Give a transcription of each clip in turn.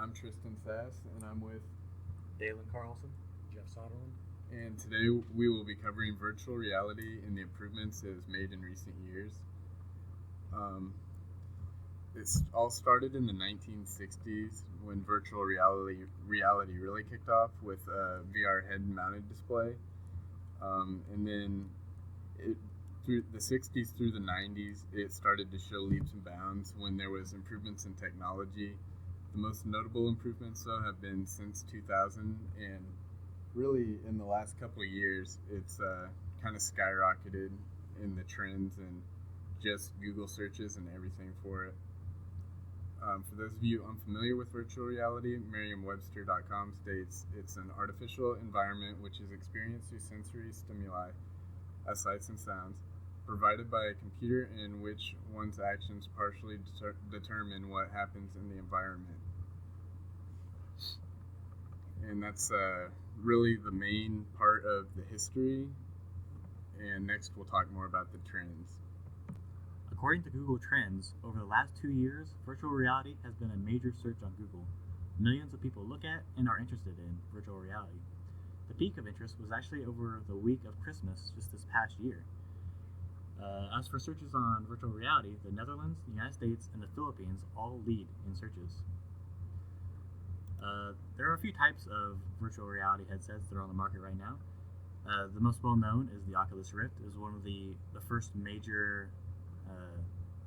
I'm Tristan Sass, and I'm with, Dalen Carlson. Jeff Soderlund. and today we will be covering virtual reality and the improvements it has made in recent years. Um, it all started in the 1960s when virtual reality really kicked off with a VR head-mounted display, and then it through the 60s through the 90s, it started to show leaps and bounds when there was improvements in technology. The most notable improvements, though, have been since 2000, and really in the last couple of years, it's kind of skyrocketed in the trends and just Google searches and everything for it. For those of you unfamiliar with virtual reality, Merriam-Webster.com states it's an artificial environment which is experienced through sensory stimuli, as sights and sounds, provided by a computer in which one's actions partially determine what happens in the environment. And that's really the main part of the history. And next we'll talk more about the trends. According to Google Trends, over the last 2 years, virtual reality has been a major search on Google. Millions of people look at and are interested in virtual reality. The peak of interest was actually over the week of Christmas just this past year. As for searches on virtual reality, the Netherlands, the United States, and the Philippines all lead in searches. There are a few types of virtual reality headsets that are on the market right now. The most well known is the Oculus Rift. It was one of the first major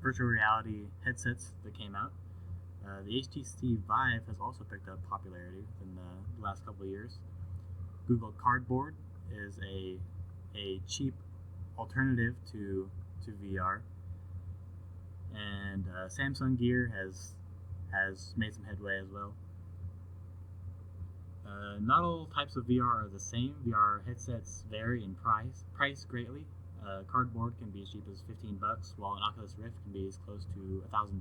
virtual reality headsets that came out. The HTC Vive has also picked up popularity in the last couple of years. Google Cardboard is a cheap alternative to VR, and Samsung Gear has made some headway as well. Not all types of VR are the same. VR headsets vary in price greatly. Cardboard can be as cheap as $15, while an Oculus Rift can be as close to $1,000.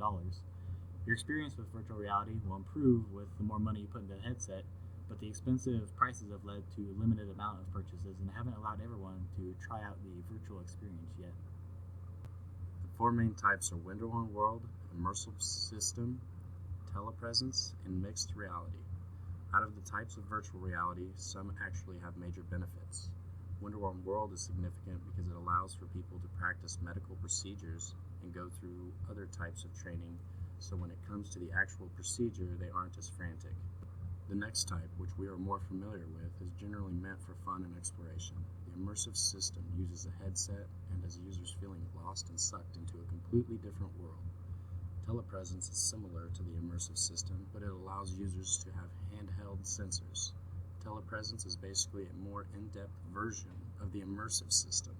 Your experience with virtual reality will improve with the more money you put into the headset, but the expensive prices have led to a limited amount of purchases and haven't allowed everyone to try out the virtual experience yet. The four main types are Window-on World, Immersive System, Telepresence, and Mixed Reality. Out of the types of virtual reality, some actually have major benefits. Window-on World is significant because it allows for people to practice medical procedures and go through other types of training, so when it comes to the actual procedure, they aren't as frantic. The next type, which we are more familiar with, is generally meant for fun and exploration. The immersive system uses a headset and has users feeling lost and sucked into a completely different world. Telepresence is similar to the immersive system, but it allows users to have handheld sensors. Telepresence is basically a more in-depth version of the immersive system.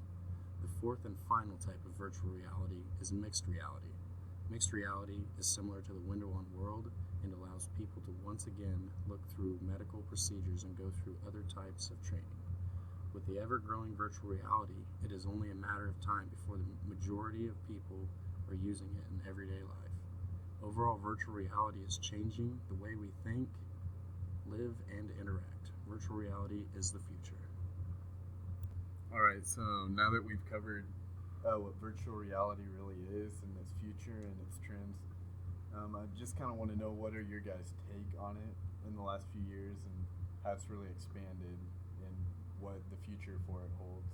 The fourth and final type of virtual reality is mixed reality. Mixed reality is similar to the Window-on World and allows people to once again look through medical procedures and go through other types of training. With the ever-growing virtual reality, it is only a matter of time before the majority of people are using it in everyday life. Overall, virtual reality is changing the way we think, live, and interact. Virtual reality is the future. Alright, so now that we've covered what virtual reality really is and its future and its trends, I just kind of want to know, what are your guys' take on it in the last few years and how it's really expanded and what the future for it holds?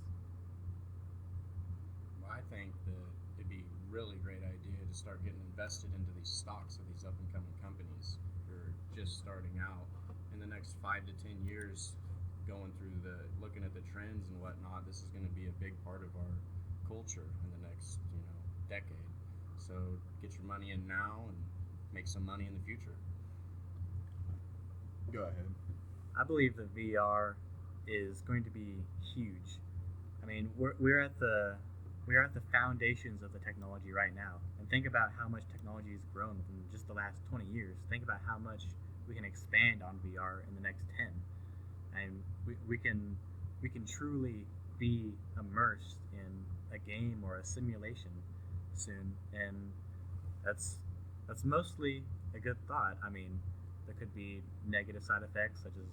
Well, I think that it'd be a really great idea to start getting invested into these stocks of these up and coming companies who are just starting out. In the next 5 to 10 years, going through looking at the trends and whatnot, this is going to be a big part of our culture in the next decade. So get your money in now and make some money in the future. Go ahead. I believe that VR is going to be huge. I mean, we're at the foundations of the technology right now, and think about how much technology has grown in just the last 20 years. Think about how much we can expand on VR in the next 10, and we can truly be immersed in a game or a simulation soon, and that's mostly a good thought. I mean, there could be negative side effects such as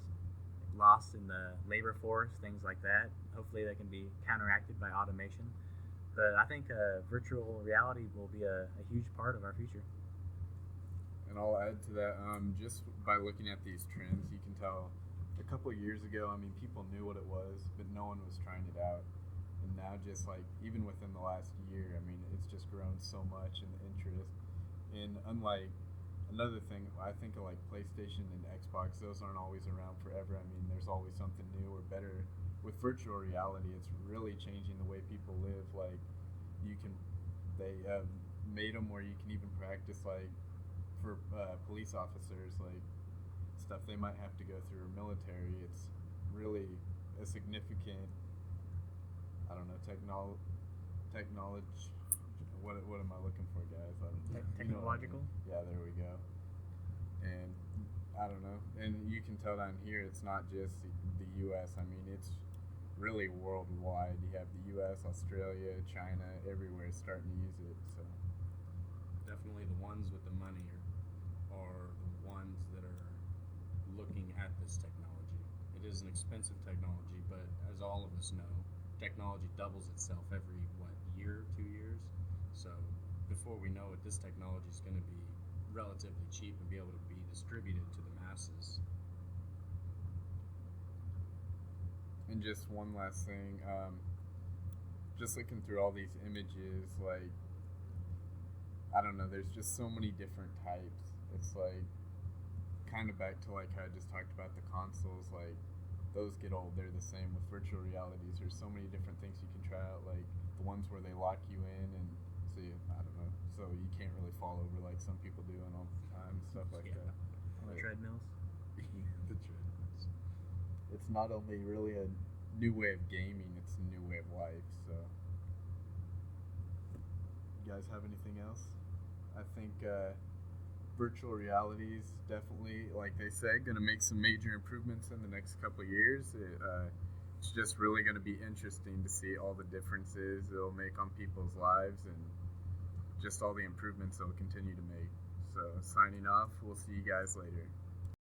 loss in the labor force, things like that. Hopefully they can be counteracted by automation. But I think virtual reality will be a huge part of our future. And And I'll add to that, just by looking at these trends, you can tell a couple of years ago, I mean, people knew what it was, but no one was trying it out. And now, just like even within the last year, I mean, it's just grown so much in the interest. And unlike another thing, I think of like PlayStation and Xbox, those aren't always around forever. I mean, there's always something new or better. With virtual reality, it's really changing the way people live. Like, they have made them where you can even practice, like, for police officers, like stuff they might have to go through, or military. It's really a significant, I don't know, technology. What am I looking for, guys? I don't know. Technological? Yeah, there we go. And I don't know. And you can tell down here, it's not just the U.S. I mean, it's really worldwide. You have the U.S., Australia, China, everywhere starting to use it. So Definitely the ones with the money are the ones that are looking at this technology. It is an expensive technology, but as all of us know, technology doubles itself every, year, 2 years? So before we know it, this technology is going to be relatively cheap and be able to be distributed to the masses. And just one last thing, just looking through all these images, like, I don't know, there's just so many different types. It's like, kind of back to like how I just talked about the consoles, like, those get old, they're the same with virtual realities. There's so many different things you can try out, like the ones where they lock you in and so I don't know, so you can't really fall over like some people do and all the time, stuff like that. On the treadmills. The treadmills. It's not only really a new way of gaming, it's a new way of life. So, you guys have anything else? I think virtual reality is definitely, like they said, going to make some major improvements in the next couple of years. It's just really going to be interesting to see all the differences it'll make on people's lives and just all the improvements it'll continue to make. So, signing off, we'll see you guys later.